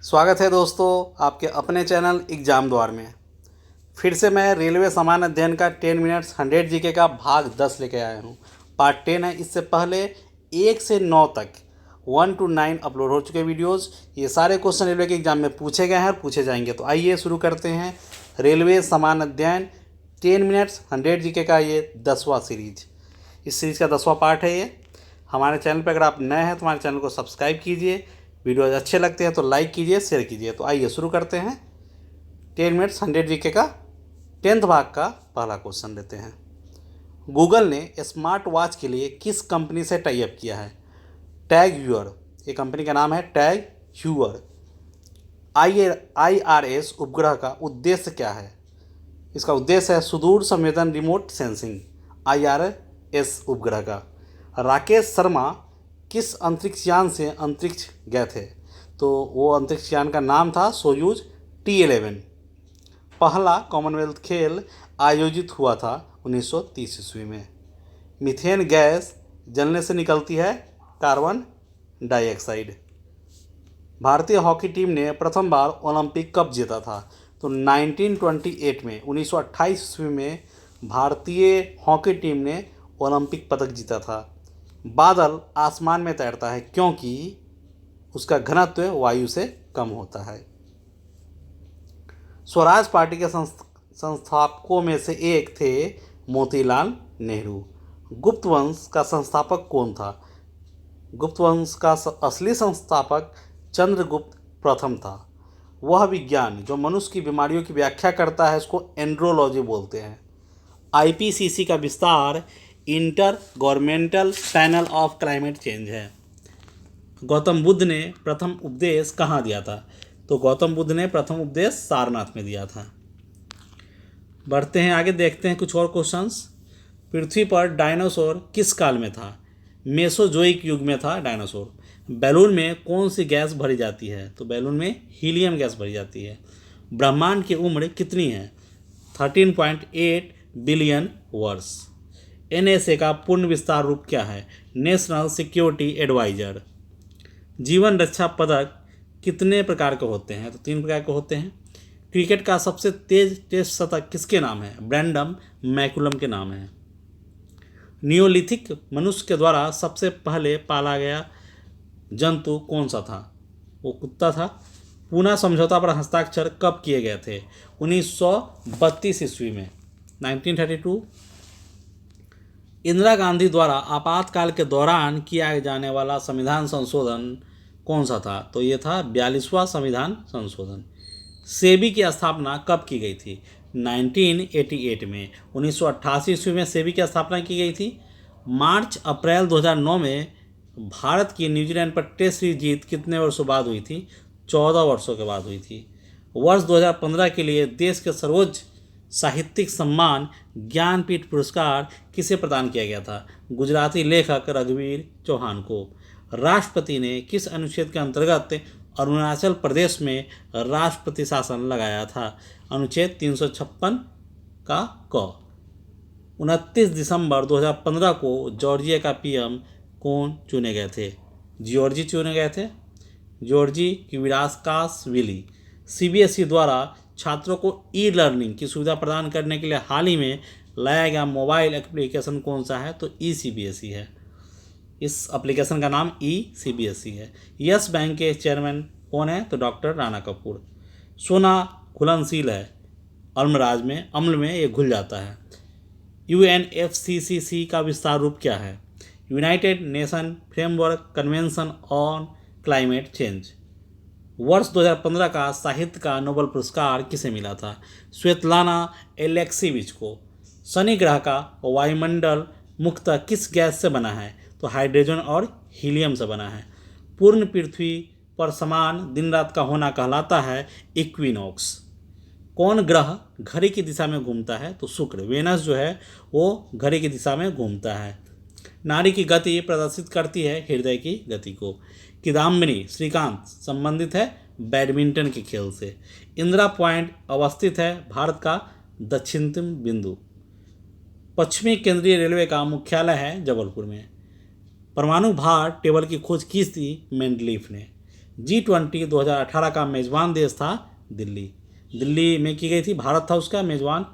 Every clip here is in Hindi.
स्वागत है दोस्तों आपके अपने चैनल एग्जाम द्वार में। फिर से मैं रेलवे सामान्य अध्ययन का 10 मिनट्स 100 जीके का भाग 10 लेके आया हूँ। पार्ट 10 है। इससे पहले 1 से 9 तक 1 to 9 अपलोड हो चुके वीडियोस। ये सारे क्वेश्चन रेलवे के एग्जाम में पूछे गए हैं और पूछे जाएंगे। तो आइए शुरू करते हैं रेलवे सामान्य अध्ययन 10 मिनट्स 100 जीके का ये 10वां सीरीज। इस सीरीज़ का 10वां पार्ट है ये। हमारे चैनल पर अगर आप नए हैं तो हमारे चैनल को सब्सक्राइब कीजिए। वीडियो अच्छे लगते हैं तो लाइक कीजिए, शेयर कीजिए। तो आइए शुरू करते हैं 10 मिनट्स 100 जीके का 10th भाग का पहला क्वेश्चन लेते हैं। गूगल ने स्मार्ट वॉच के लिए किस कंपनी से टाई अप किया है? टैग ह्यूअर, ये कंपनी का नाम है टैग ह्यूअर। IRS उपग्रह का उद्देश्य क्या है? इसका उद्देश्य है सुदूर संवेदन रिमोट सेंसिंग। IRS उपग्रह का। राकेश शर्मा किस अंतरिक्ष यान से अंतरिक्ष गए थे? तो वो अंतरिक्ष यान का नाम था सोयूज T11। पहला कॉमनवेल्थ खेल आयोजित हुआ था 1930 ईस्वी में। मीथेन गैस जलने से निकलती है कार्बन डाइऑक्साइड। भारतीय हॉकी टीम ने प्रथम बार ओलंपिक कब जीता था? तो 1928 में 1928 ईस्वी में भारतीय हॉकी टीम ने ओलंपिक पदक जीता था। बादल आसमान में तैरता है क्योंकि उसका घनत्व वायु से कम होता है। स्वराज पार्टी के संस्थापकों में से एक थे मोतीलाल नेहरू। गुप्त वंश का संस्थापक कौन था? गुप्त वंश का असली संस्थापक चंद्रगुप्त प्रथम था। वह विज्ञान जो मनुष्य की बीमारियों की व्याख्या करता है उसको एंड्रोलॉजी बोलते हैं। IPCC का विस्तार inter governmental panel of climate change है। गौतम बुद्ध ने प्रथम उपदेश कहाँ दिया था? तो गौतम बुद्ध ने प्रथम उपदेश सारनाथ में दिया था। बढ़ते हैं आगे, देखते हैं कुछ और क्वेश्चंस। पृथ्वी पर डायनासोर किस काल में था? मेसोजोइक युग में था डायनासोर। बैलून में कौन सी गैस भरी जाती है? तो बैलून में हीलियम गैस भरी जाती है। ब्रह्मांड की उम्र कितनी है? 13.8 बिलियन वर्ष। NSA का पूर्ण विस्तार रूप क्या है? National security adviser. जीवन रक्षा पदक कितने प्रकार के होते हैं? तो 3 प्रकार के होते हैं। क्रिकेट का सबसे तेज टेस्ट शतक किसके नाम है? ब्रैंडम मैकुलम के नाम है। नियोलिथिक मनुष्य के द्वारा सबसे पहले पाला गया जंतु कौन सा था? वो कुत्ता था। पूना समझौता पर हस्ताक्षर कब किए गए थे? 1932 ईस्वी में, 1932। इंदिरा गांधी द्वारा आपातकाल के दौरान किया जाने वाला संविधान संशोधन कौन सा था? तो ये था 42वां संविधान संशोधन। सेबी की स्थापना कब की गई थी? 1988 में। 1988 ईस्वी में सेबी की स्थापना की गई थी। मार्च अप्रैल 2009 में भारत की न्यूजीलैंड पर टेस्ट सीरीज जीत कितने वर्षों बाद हुई थी? 14 वर्षों के बाद हुई थी। वर्ष 2015 के लिए देश के सर्वोच्च साहित्यिक सम्मान ज्ञानपीठ पुरस्कार किसे प्रदान किया गया था? गुजराती लेखक रघुवीर चौहान को। राष्ट्रपति ने किस अनुच्छेद के अंतर्गत अरुणाचल प्रदेश में राष्ट्रपति शासन लगाया था? अनुच्छेद 356 का क। 29 दिसंबर 2015 को जॉर्जिया का PM कौन चुने गए थे? जॉर्जी चुने गए थे, जॉर्जी क्विरासकासविली। CBSE द्वारा छात्रों को E-लर्निंग की सुविधा प्रदान करने के लिए हाल ही में लाया गया मोबाइल एप्लीकेशन कौन सा है? तो eCBSE है। इस एप्लीकेशन का नाम eCBSE है। यस बैंक के चेयरमैन कौन है? तो डॉक्टर राणा कपूर। सोना घुलनशील है, अम्ल में ये घुल जाता है। UNFCCC का विस्तार रूप क्या है? United nation framework convention on climate change. वर्ष 2015 का साहित्य का नोबेल पुरस्कार किसे मिला था? स्वेतलाना एलेक्सीविच को। शनि ग्रह का वायुमंडल मुख्यतः किस गैस से बना है? तो हाइड्रोजन और हीलियम से बना है। पूर्ण पृथ्वी पर समान दिन रात का होना कहलाता है इक्विनॉक्स। कौन ग्रह घड़ी की दिशा में घूमता है? तो शुक्र। वेनस जो है वो घड़ी की दिशा में घूमता है। नाड़ी की गति प्रदर्शित करती है हृदय की गति को। किदाम्बिनी श्रीकांत संबंधित है बैडमिंटन के खेल से। इंदिरा पॉइंट अवस्थित है भारत का दक्षिणतम बिंदु। पश्चिमी केंद्रीय रेलवे का मुख्यालय है जबलपुर में। परमाणु भार टेबल की खोज की थी मेंडलीफ ने। G20 2018 का मेज़बान देश था दिल्ली। दिल्ली में की गई थी, भारत था उसका मेज़बान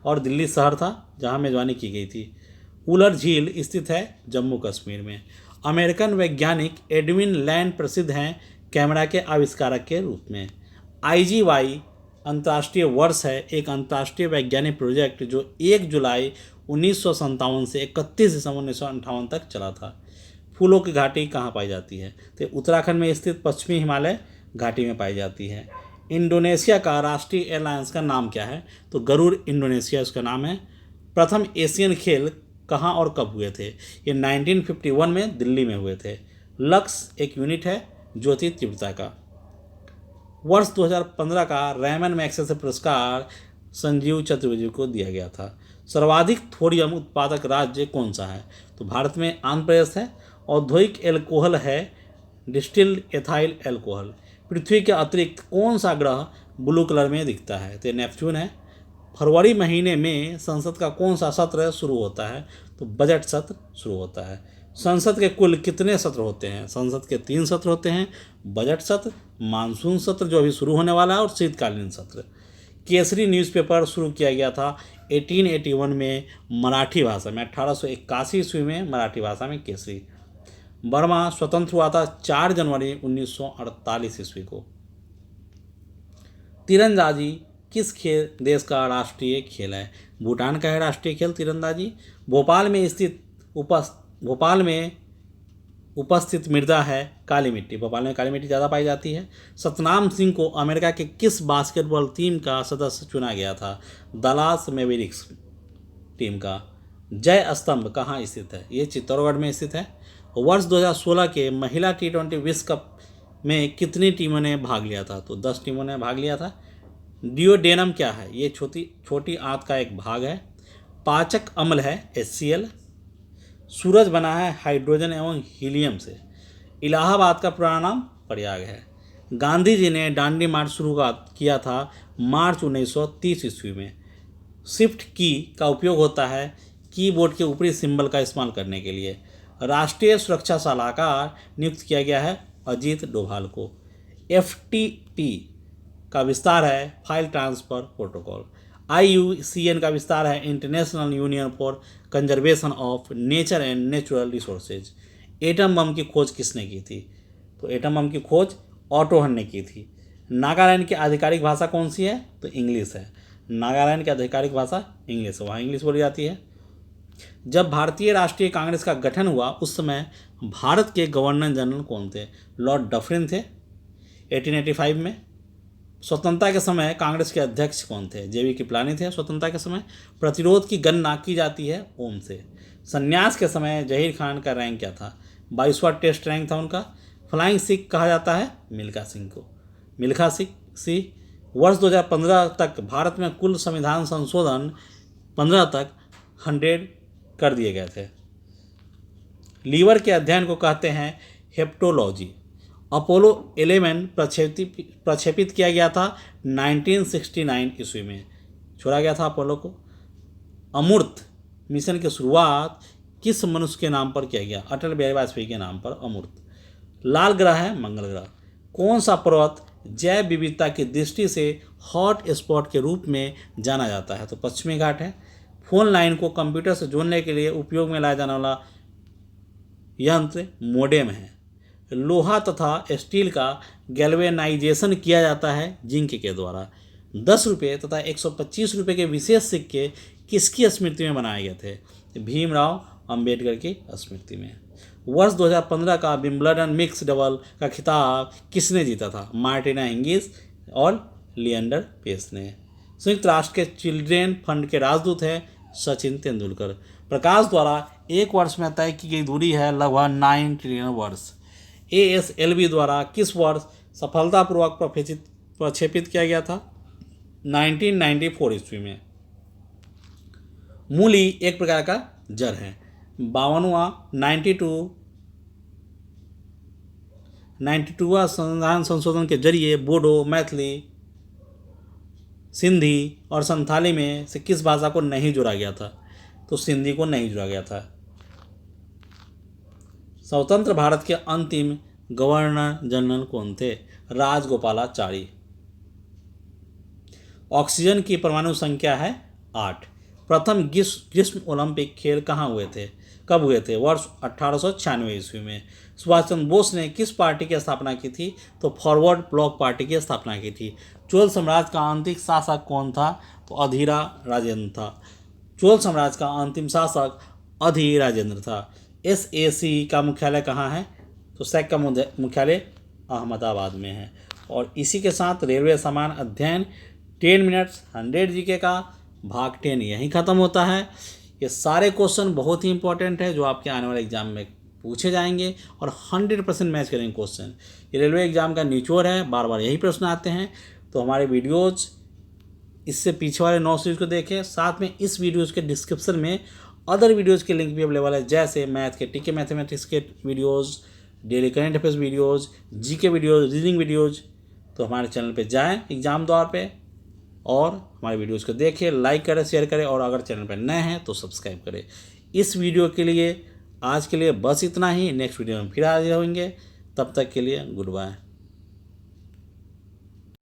और दिल्ली शहर था जहां मेज़बानी की गई थी। उलर झील स्थित है जम्मू कश्मीर में। अमेरिकन वैज्ञानिक एडविन लैंड प्रसिद्ध हैं कैमरा के आविष्कारक के रूप में। IGY अंतर्राष्ट्रीय वर्ष है एक अंतर्राष्ट्रीय वैज्ञानिक प्रोजेक्ट जो 1 जुलाई 1957 से 31 दिसंबर 1958 तक चला था। फूलों की घाटी कहाँ पाई जाती है? तो उत्तराखंड में स्थित पश्चिमी हिमालय घाटी में पाई जाती है। इंडोनेशिया का राष्ट्रीय एयरलाइंस का नाम क्या है? तो गरुड़ इंडोनेशिया उसका नाम है। प्रथम एशियन खेल कहाँ और कब हुए थे? ये 1951 में दिल्ली में हुए थे। लक्स एक यूनिट है ज्योति तीव्रता का। वर्ष 2015 का रैमन मैग्सेसे पुरस्कार संजीव चतुर्वेदी को दिया गया था। सर्वाधिक थोरियम उत्पादक राज्य कौन सा है? तो भारत में आंध्र प्रदेश है। औद्योगिक एल्कोहल है डिस्टिल्ड एथाइल एल्कोहल। पृथ्वी के अतिरिक्त कौन सा ग्रह ब्लू कलर में दिखता है? तो नेपच्यून है। फरवरी महीने में संसद का कौन सा सत्र शुरू होता है? तो बजट सत्र शुरू होता है। संसद के कुल कितने सत्र होते हैं? संसद के 3 सत्र होते हैं, बजट सत्र, मानसून सत्र जो अभी शुरू होने वाला है और शीतकालीन सत्र। केसरी न्यूज़पेपर शुरू किया गया था 1881 में मराठी भाषा में। 1881 ईस्वी में मराठी भाषा में केसरी। बर्मा स्वतंत्र हुआ था 4 जनवरी 1948 ईस्वी को। तीरंदाजी किस खेल देश का राष्ट्रीय खेल है? भूटान का है राष्ट्रीय खेल तीरंदाजी। भोपाल में उपस्थित मृदा है काली मिट्टी। भोपाल में काली मिट्टी ज़्यादा पाई जाती है। सतनाम सिंह को अमेरिका के किस बास्केटबॉल टीम का सदस्य चुना गया था? दलास मैवरिक्स टीम का। जय स्तंभ कहाँ स्थित है? ये चित्तौड़गढ़ में स्थित है। वर्ष 2016 के महिला T20 विश्व कप में कितनी टीमों ने भाग लिया था? तो 10 टीमों ने भाग लिया था। डिओडेनम क्या है? ये छोटी आंत का एक भाग है। पाचक अम्ल है HCl। सूरज बना है हाइड्रोजन एवं हीलियम से। इलाहाबाद का पुराना नाम प्रयाग है। गांधी जी ने दांडी मार्च शुरू किया था मार्च 1930 ईस्वी में। शिफ्ट की का उपयोग होता है कीबोर्ड के ऊपरी सिंबल का इस्तेमाल करने के लिए। राष्ट्रीय सुरक्षा सलाहकार नियुक्त किया गया है अजीत डोभाल को। FTP का विस्तार है फाइल ट्रांसफ़र प्रोटोकॉल। IUCN का विस्तार है international union for conservation of nature and natural resources. Atom bomb की खोज किसने की थी? तो एटम बम की खोज ऑटो हन ने की थी। नागालैंड की आधिकारिक भाषा कौन सी है? तो इंग्लिश है। नागालैंड की आधिकारिक भाषा इंग्लिश है, वहाँ इंग्लिश बोली जाती है। जब भारतीय राष्ट्रीय कांग्रेस का गठन हुआ उस समय भारत के गवर्नर जनरल कौन थे? लॉर्ड डफरिन थे 1885 में। स्वतंत्रता के समय कांग्रेस के अध्यक्ष कौन थे? JB कृपलानी थे स्वतंत्रता के समय। प्रतिरोध की गणना की जाती है ओम से। संन्यास के समय जहीर खान का रैंक क्या था? 22वां टेस्ट रैंक था उनका। फ्लाइंग सिख कहा जाता है मिल्खा सिंह को। मिल्खा सिंह। वर्ष 2015 तक भारत में कुल संविधान संशोधन 15 तक 100 कर दिए गए थे। लीवर के अध्ययन को कहते हैं हेप्टोलॉजी। अपोलो 11 प्रक्षेपित किया गया था 1969 ईस्वी में, छोड़ा गया था अपोलो को। अमूर्त मिशन की शुरुआत किस मनुष्य के नाम पर किया गया? अटल बिहारी वाजपेयी के नाम पर अमूर्त। लाल ग्रह है मंगल ग्रह। कौन सा पर्वत जैव विविधता की दृष्टि से हॉट स्पॉट के रूप में जाना जाता है? तो पश्चिमी घाट है। फोन लाइन को कंप्यूटर से जोड़ने के लिए उपयोग में लाया जाने वाला यंत्र मोडेम है। लोहा तथा स्टील का गैल्वेनाइजेशन किया जाता है जिंक के द्वारा। 10 रुपये तथा 125 रुपये के विशेष सिक्के किसकी स्मृति में बनाए गए थे? भीमराव अंबेडकर की स्मृति में। वर्ष 2015 का विंबलडन मिक्स डबल का खिताब किसने जीता था? मार्टिना हिंगिस और लिएंडर पेस ने। संयुक्त राष्ट्र के चिल्ड्रेन फंड के राजदूत हैं सचिन तेंदुलकर। प्रकाश द्वारा एक वर्ष में तय की गई दूरी है लगभग 9 ट्रिलियन वर्ष। ASLV द्वारा किस वर्ष सफलतापूर्वक प्रक्षेपित किया गया था? 1994 ईस्वी में। मूली एक प्रकार का जड़ है। 52वां 92वां संविधान संशोधन के जरिए बोडो, मैथिली, सिंधी और संथाली में से किस भाषा को नहीं जोड़ा गया था? तो सिंधी को नहीं जोड़ा गया था। स्वतंत्र भारत के अंतिम गवर्नर जनरल कौन थे? राजगोपालाचारी। ऑक्सीजन की परमाणु संख्या है 8। प्रथम ग्रीष्म ओलंपिक खेल कहाँ हुए थे? कब हुए थे? वर्ष 1896 ईस्वी में। सुभाष चंद्र बोस ने किस पार्टी की स्थापना की थी? तो फॉरवर्ड ब्लॉक पार्टी की स्थापना की थी। चोल साम्राज्य का अंतिम शासक कौन था? तो अधीरा राजेंद्र था। चोल साम्राज्य का अंतिम शासक अधीर राजेंद्र था। SAC का मुख्यालय कहाँ है? तो SAC का मुख्यालय अहमदाबाद में है। और इसी के साथ रेलवे सामान अध्ययन 10 मिनट्स 100 GK का भाग 10 यहीं ख़त्म होता है। ये सारे क्वेश्चन बहुत ही इंपॉर्टेंट है जो आपके आने वाले एग्जाम में पूछे जाएंगे और 100% मैच करेंगे क्वेश्चन। ये रेलवे एग्जाम का निचोड़ है, बार बार यही प्रश्न आते हैं। तो हमारे वीडियोज़ इससे पीछे वाले 9 सीरीज को देखें। साथ में इस वीडियोज़ के डिस्क्रिप्शन में अदर वीडियोज़ के लिंक भी अवेलेबल है, जैसे मैथ के TK मैथमेटिक्स के videos, daily current affairs videos, GK videos, reasoning videos. तो हमारे चैनल पे जाएं एग्ज़ाम दौर पे और हमारे वीडियोज़ को देखें, लाइक करें, शेयर करें और अगर चैनल पर नए हैं तो सब्सक्राइब करें। इस वीडियो के लिए आज के लिए बस इतना ही। नेक्स्ट वीडियो में फिर हाजिर होंगे, तब तक के लिए गुड बाय।